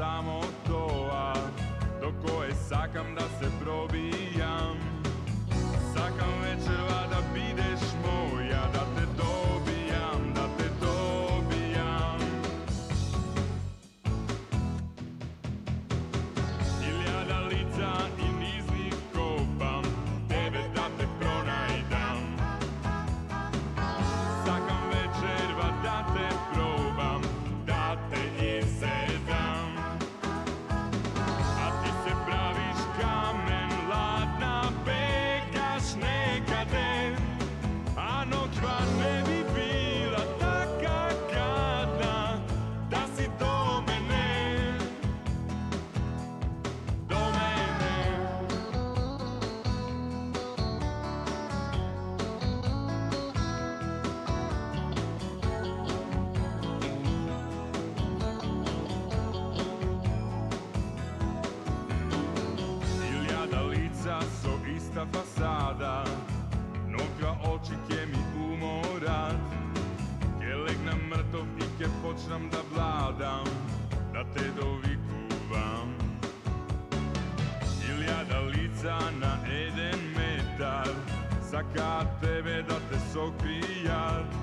samo toa do koje sakam da se probijam. Sakam večeva da bideš moja, da te dobijam, da te dobijam. Hiljada lica i niz njih kopam, tebe da te pronajdam. Sakam večeva da te probam, da te izedam. A ti se praviš kamen, ladna, begaš nekade, a noćva ne bi bila taka gadna da si do mene, do mene. Hiljada lica so ista fasada, mnoga oči kje mi umorat, kje legnem mrtov i kje počnem da vladam, da te dovikuvam. Hiljada lica na jedan metar, saka tebe da te sokrijat.